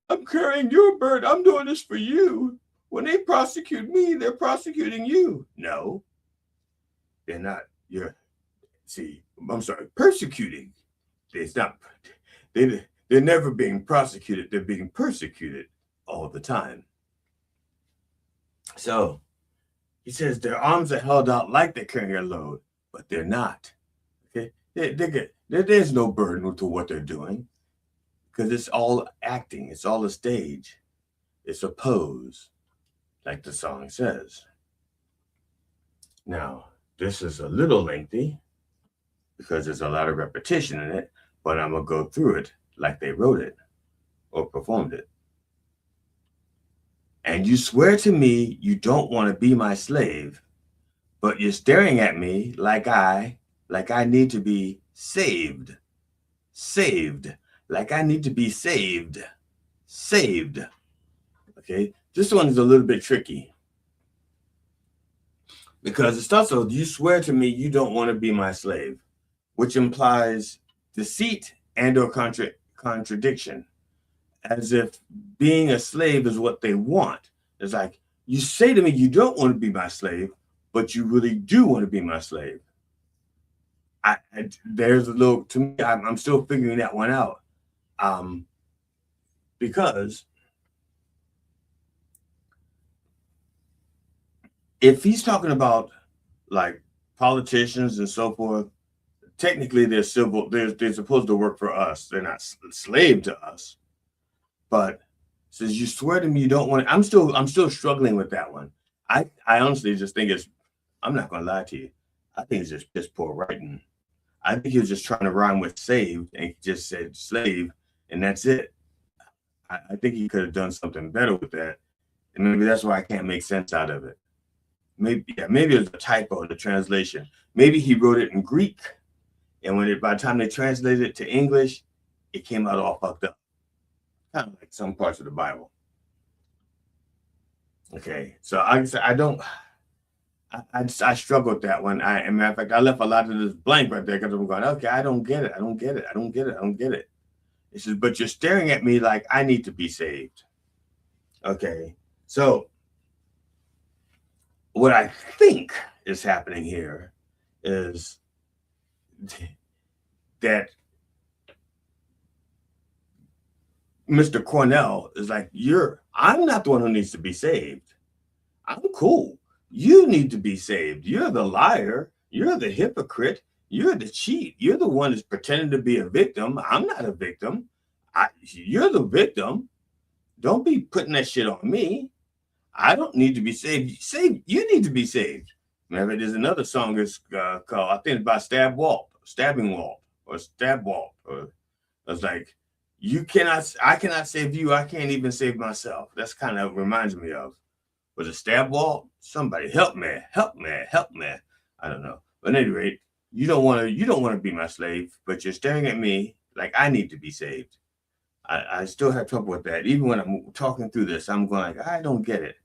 I'm carrying your burden. I'm doing this for you. When they prosecute me, they're prosecuting you. No, they're not. Persecuting. It's not. They're never being prosecuted. They're being persecuted all the time. So he says their arms are held out like they're carrying a load, but they're not. Okay, there's no burden to what they're doing because it's all acting. It's all a stage. It's a pose, like the song says. Now, this is a little lengthy because there's a lot of repetition in it, but I'm going to go through it like they wrote it or performed it. And you swear to me you don't want to be my slave, but you're staring at me like I need to be saved. Like I need to be saved. Okay, this one is a little bit tricky because it starts with, you swear to me you don't want to be my slave, which implies deceit and or contradiction, as if being a slave is what they want. It's like, you say to me you don't want to be my slave, but you really do want to be my slave. There's a little, to me, I'm still figuring that one out. Because if he's talking about like politicians and so forth, technically they're civil. They're supposed to work for us. They're not slave to us. But says you swear to me you don't want. I'm still struggling with that one. I honestly just think I'm not gonna lie to you. I think it's just piss poor writing. I think he was just trying to rhyme with saved and he just said slave and that's it. I think he could have done something better with that, and maybe that's why I can't make sense out of it. Maybe it was a typo in the translation. Maybe he wrote it in Greek, and by the time they translated it to English, it came out all fucked up, kind of like some parts of the Bible. Okay, so I struggle with that one. As a matter of fact, I left a lot of this blank right there because I'm going, okay, I don't get it. It says, but you're staring at me like I need to be saved. Okay, so what I think is happening here is that Mr. Cornell is like, I'm not the one who needs to be saved. I'm cool. You need to be saved. You're the liar. You're the hypocrite. You're the cheat. You're the one that's pretending to be a victim. I'm not a victim. You're the victim. Don't be putting that shit on me. I don't need to be saved. You need to be saved. Remember, there's another song that's called, I think it's by Stabbing Walt. Or it's like, I cannot save you. I can't even save myself. That's kind of reminds me of, was it Stab Walt? Somebody help me. I don't know. But at any rate, you don't want to be my slave, but you're staring at me like I need to be saved. I still have trouble with that. Even when I'm talking through this, I'm going like, I don't get it.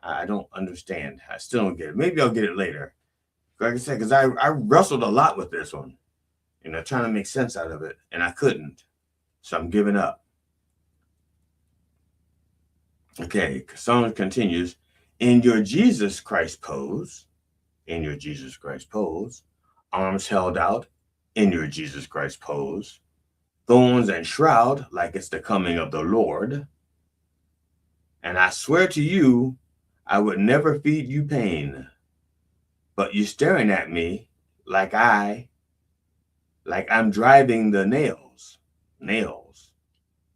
I don't understand. I still don't get it. Maybe I'll get it later. Like I said, because I wrestled a lot with this one, trying to make sense out of it, and I couldn't. So I'm giving up. Okay, song continues. In your Jesus Christ pose, arms held out, in your Jesus Christ pose, thorns and shroud like it's the coming of the Lord. And I swear to you, I would never feed you pain, but you're staring at me like I'm driving the nails,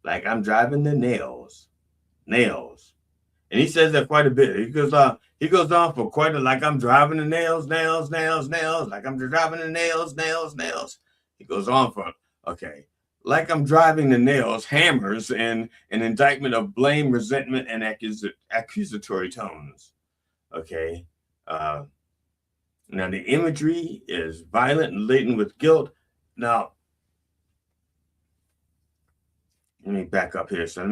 like I'm driving the nails. And he says that quite a bit. He goes on for quite like I'm driving the nails, like I'm driving the nails. He goes on for, okay, like I'm driving the nails, hammers, and an indictment of blame, resentment, and accusatory tones. Okay. Now the imagery is violent and laden with guilt. Now, let me back up here. So I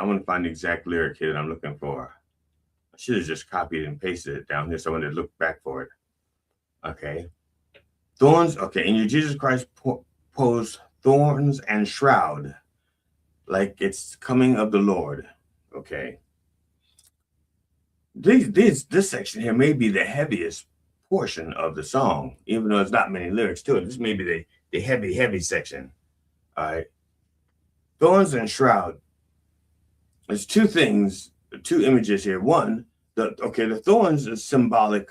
want to find the exact lyric here that I'm looking for. I should have just copied and pasted it down here. So I wanted to look back for it. Okay. Thorns. Okay. In your Jesus Christ pose, thorns and shroud, like it's coming of the Lord. Okay. This section here may be the heaviest portion of the song, even though there's not many lyrics to it. This may be the heavy section. All right. Thorns and shroud. There's two images here. One, the thorns is symbolic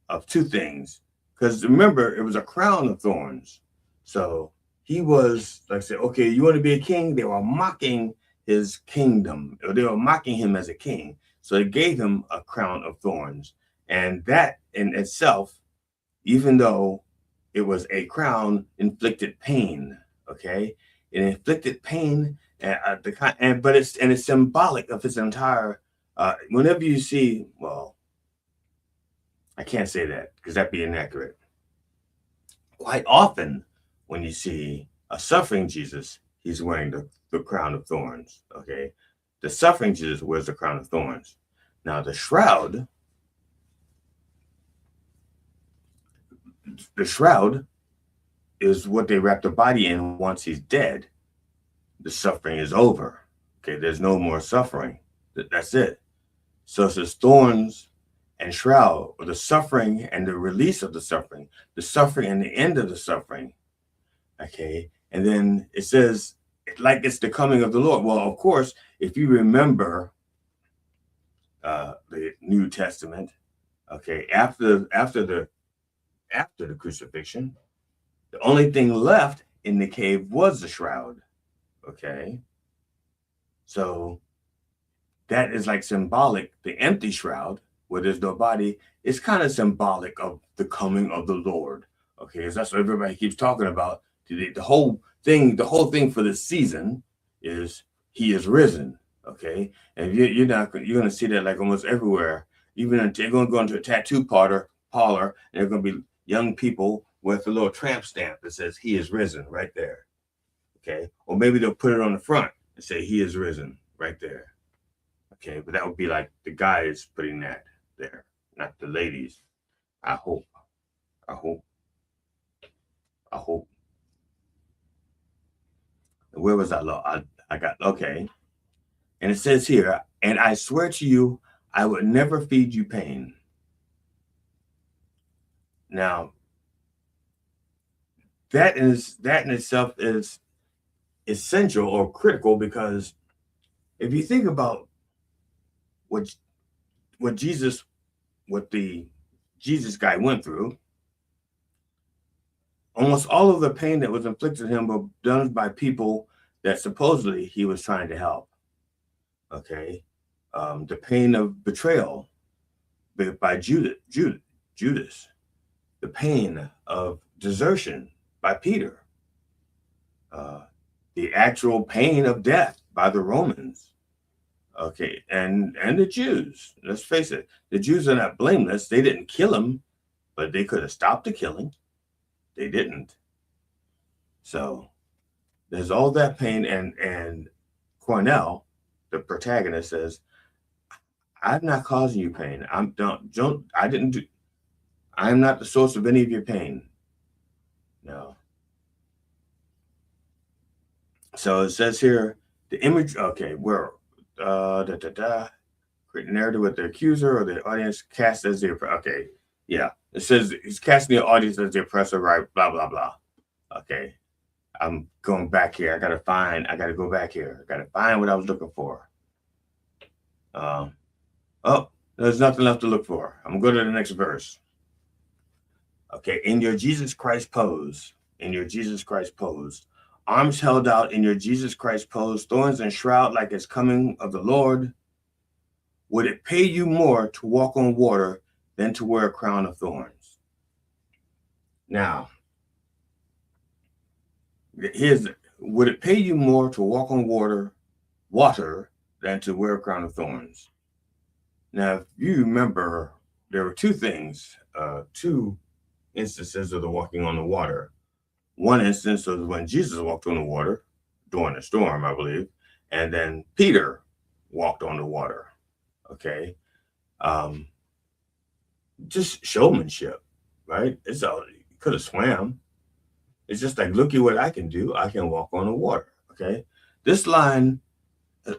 of two things. Because remember, it was a crown of thorns. So he was, like I said, okay, you want to be a king? They were mocking his kingdom. They were mocking him as a king. So they gave him a crown of thorns. And that in itself, even though it was a crown, inflicted pain. Okay. It inflicted pain, but it's symbolic of his entire. Whenever you see, well, I can't say that because that'd be inaccurate. Quite often, when you see a suffering Jesus, he's wearing the crown of thorns. Okay, the suffering Jesus wears the crown of thorns. Now the shroud is what they wrap the body in once he's dead. The suffering is over. Okay, there's no more suffering. That's it. So it says thorns and shroud, or the suffering and the release of the suffering and the end of the suffering. Okay, and then it says like it's the coming of the Lord. Well, of course, if you remember the New Testament, okay, after the crucifixion, the only thing left in the cave was the shroud. Okay. So that is like symbolic. The empty shroud where there's no body is kind of symbolic of the coming of the Lord. Okay. Because that's what everybody keeps talking about. The whole thing for this season is he is risen. Okay. And you're going to see that like almost everywhere. Even they're going to go into a tattoo parlor and there are going to be young people with a little tramp stamp that says he is risen right there. Okay. Or maybe they'll put it on the front and say he is risen right there. Okay. But that would be like the guys putting that there, not the ladies. I hope. Where was I? I got, okay. And it says here, and I swear to you, I would never feed you pain. Now, that in itself is essential or critical, because if you think about what the Jesus guy went through, almost all of the pain that was inflicted on him were done by people that supposedly he was trying to help. Okay, the pain of betrayal by Judas, the pain of desertion by Peter, the actual pain of death by the Romans. Okay, and the Jews. Let's face it, the Jews are not blameless. They didn't kill him, but they could have stopped the killing. They didn't. So there's all that pain, and Cornell, the protagonist, says, I'm not causing you pain. I'm not the source of any of your pain. No. So it says here, the image, okay, where create a narrative with the accuser or the audience cast as the okay. Yeah. It says he's casting the audience as the oppressor, right? Blah, blah, blah. Okay. I'm going back here. I gotta go back here. I gotta find what I was looking for. Oh, there's nothing left to look for. I'm going to go to the next verse. Okay, in your Jesus Christ pose, arms held out in your Jesus Christ pose, thorns and shroud like it's coming of the Lord. Would it pay you more to walk on water than to wear a crown of thorns? Now, would it pay you more to walk on water than to wear a crown of thorns? Now, if you remember, there were two instances of the walking on the water. One instance was when Jesus walked on the water during a storm, I believe, and then Peter walked on the water. Okay, just showmanship, right? It's all, you could have swam. It's just like, look at what I can do. I can walk on the water. Okay, this line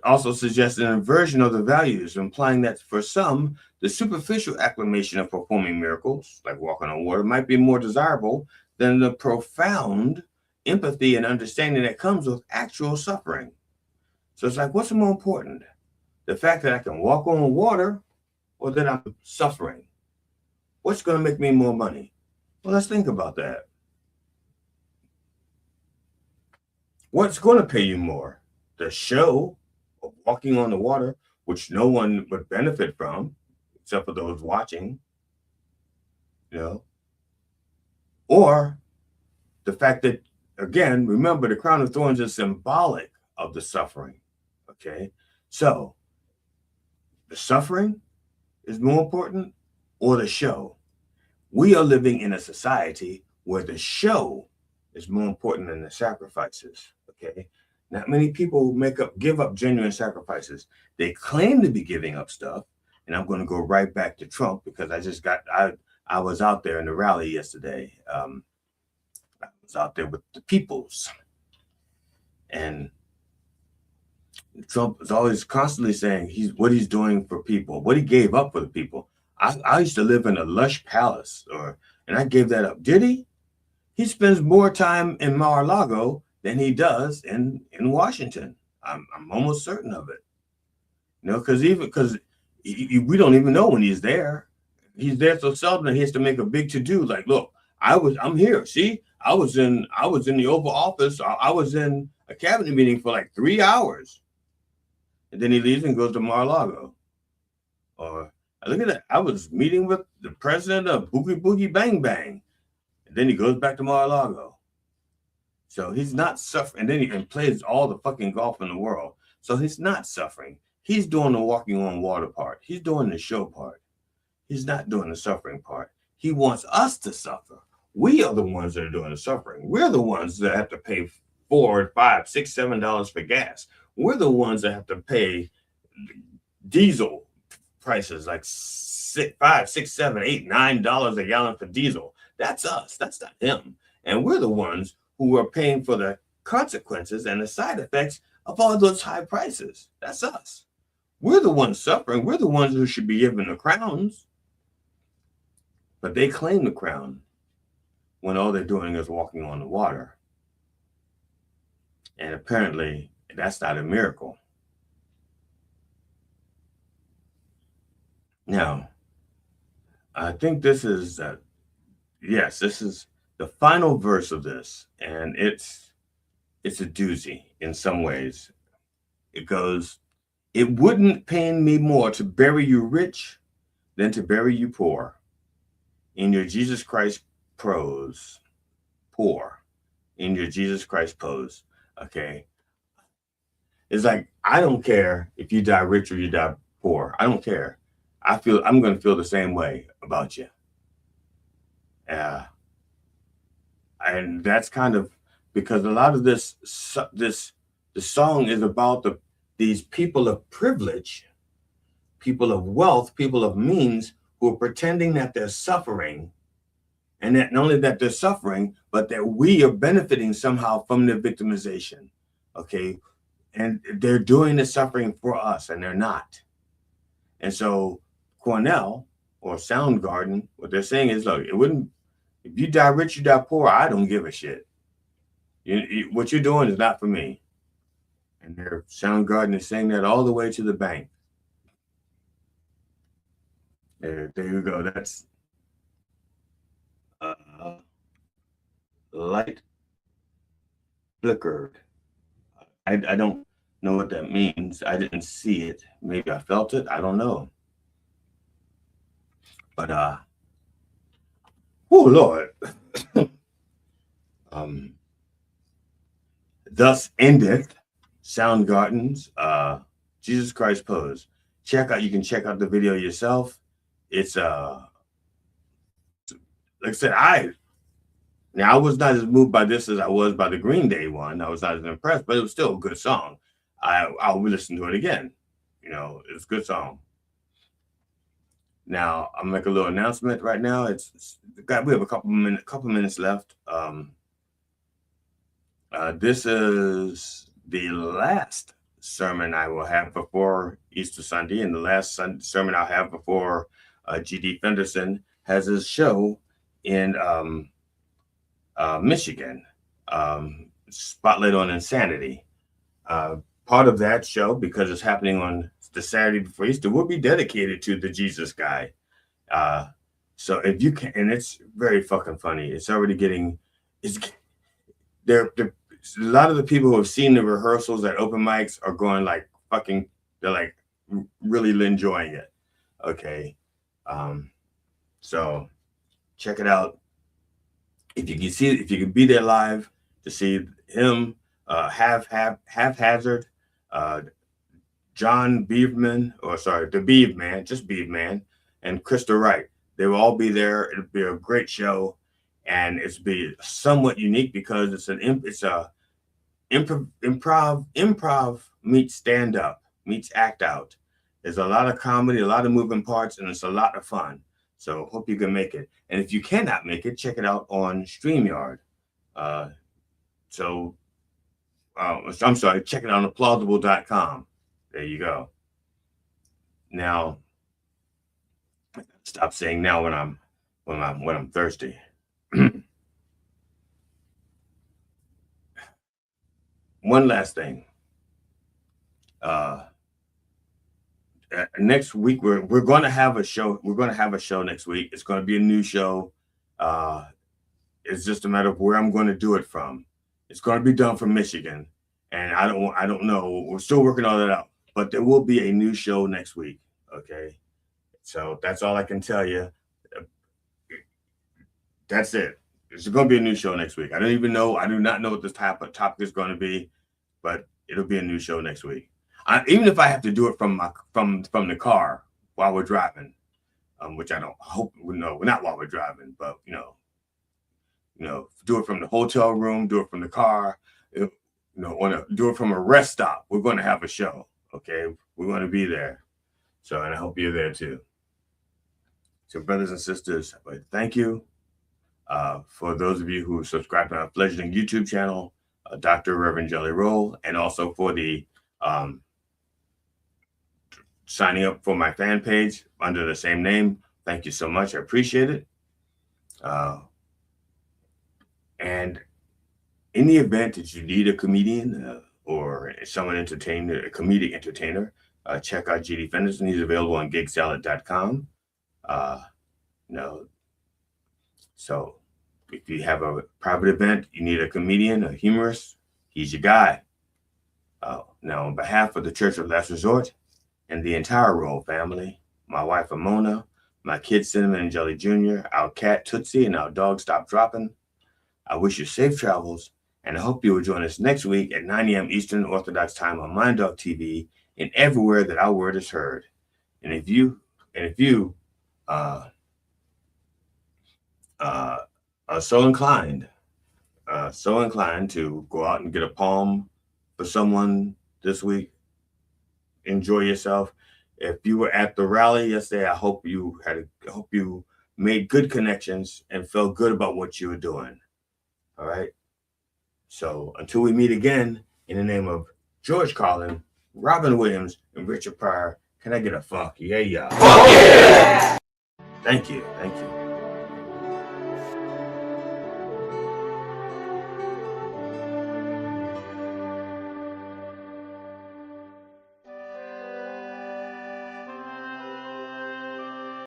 also suggests an inversion of the values, implying that for some, the superficial acclamation of performing miracles, like walking on water, might be more desirable than the profound empathy and understanding that comes with actual suffering. So it's like, what's more important? The fact that I can walk on water, or that I'm suffering? What's going to make me more money? Well, let's think about that. What's going to pay you more? The show of walking on the water, which no one would benefit from, except for those watching, or the fact that, again, remember, the crown of thorns is symbolic of the suffering. Okay, so the suffering is more important, or the show? We are living in a society where the show is more important than the sacrifices. Okay, not many people give up genuine sacrifices. They claim to be giving up stuff, and I'm going to go right back to Trump, because I was out there in the rally yesterday. I was out there with the peoples, and Trump is always constantly saying what he's doing for people, what he gave up for the people. I used to live in a lush palace, and I gave that up. Did he? He spends more time in Mar-a-Lago than he does in Washington. I'm almost certain of it. Because we don't even know when he's there. He's there so seldom that he has to make a big to-do. Like, look, I'm here. See, I was in the Oval Office. I was in a cabinet meeting for like 3 hours, and then he leaves and goes to Mar-a-Lago. Or look at that, I was meeting with the president of Boogie Boogie Bang Bang, and then he goes back to Mar-a-Lago. So he's not suffering, and then he plays all the fucking golf in the world. So he's not suffering. He's doing the walking on water part. He's doing the show part. He's not doing the suffering part. He wants us to suffer. We are the ones that are doing the suffering. We're the ones that have to pay $4, $5, $6, $7 for gas. We're the ones that have to pay diesel prices like $5, $6, $7, $8, $9 a gallon for diesel. That's us. That's not him. And we're the ones who are paying for the consequences and the side effects of all those high prices. That's us. We're the ones suffering. We're the ones who should be given the crowns. But they claim the crown when all they're doing is walking on the water. And apparently, that's not a miracle. Now, I think this is, yes, this is the final verse of this, and it's a doozy in some ways. It goes, "It wouldn't pain me more to bury you rich than to bury you poor. In your Jesus Christ prose, poor. In your Jesus Christ pose." Okay. It's like, I don't care if you die rich or you die poor. I don't care. I'm going to feel the same way about you. And that's kind of because a lot of the song is about these people of privilege, people of wealth, people of means who are pretending that they're suffering, and that not only that they're suffering, but that we are benefiting somehow from their victimization. Okay. And they're doing the suffering for us, and they're not. And so Cornell or Soundgarden, what they're saying is, look, if you die rich, you die poor, I don't give a shit. What you're doing is not for me. And their Soundgarden is saying that all the way to the bank. There you go. That's light flickered. I don't know what that means. I didn't see it. Maybe I felt it. I don't know. But oh Lord. Thus endeth Soundgarden's Jesus Christ pose. You can check out the video yourself. It's like I said, I was not as moved by this as I was by the Green Day one. I was not as impressed, but it was still a good song. I'll listen to it again. It's a good song. Now I'll make a little announcement right now. We have a couple minutes left. This is the last sermon I will have before Easter Sunday, and the last sermon I'll have before G.D. Fenderson has his show in Michigan, Spotlight on Insanity. Part of that show, because it's happening on the Saturday before Easter, will be dedicated to the Jesus guy. So if you can, and it's very fucking funny. It's already getting, a lot of the people who have seen the rehearsals at open mics are going like fucking, they're like really enjoying it. Okay. So check it out. If you can be there live to see him, Haphazard, John Beaveman, the Beave Man, just Beave Man, and Krista Wright. They will all be there. It'll be a great show, and it's be somewhat unique because it's improv meets stand up meets act out. There's a lot of comedy, a lot of moving parts, and it's a lot of fun. So hope you can make it. And if you cannot make it, check it out on StreamYard. I'm sorry, check it out on plausible.com. There you go. Now, stop saying now when I'm thirsty. One last thing. Next week we're going to have a show. We're going to have a show next week. It's going to be a new show. It's just a matter of where I'm going to do it from. It's going to be done from Michigan, and I don't know. We're still working all that out. But there will be a new show next week. Okay, so that's all I can tell you. That's it. There's going to be a new show next week. I do not know what this topic is going to be, but it'll be a new show next week. Even if I have to do it from the car while we're driving, which I don't hope not while we're driving, but do it from the hotel room, do it from the car, want to do it from a rest stop. We're going to have a show. Okay, we're going to be there. So, and I hope you're there too. So, brothers and sisters, thank you for those of you who subscribe to our fledgling YouTube channel. Dr. Reverend Jelly Roll, and also for the signing up for my fan page under the same name. Thank you so much. I appreciate it. And in the event that you need a comedian or someone a comedic entertainer, check out GD Fenderson. He's available on gigsalad.com. So if you have a private event, you need a comedian, a humorist, he's your guy. Now, on behalf of the Church of Last Resort and the entire Roll family, my wife Amona, my kids Cinnamon and Jelly Jr., our cat Tootsie, and our dog Stop Dropping, I wish you safe travels, and I hope you will join us next week at 9 a.m. Eastern Orthodox Time on Mind Dog TV and everywhere that our word is heard. And if you are so inclined to go out and get a poem for someone this week, enjoy yourself. If you were at the rally yesterday, I hope you made good connections and felt good about what you were doing. All right. So until we meet again, in the name of George Carlin, Robin Williams, and Richard Pryor, can I get a fuck yeah? Fuck yeah! Thank you.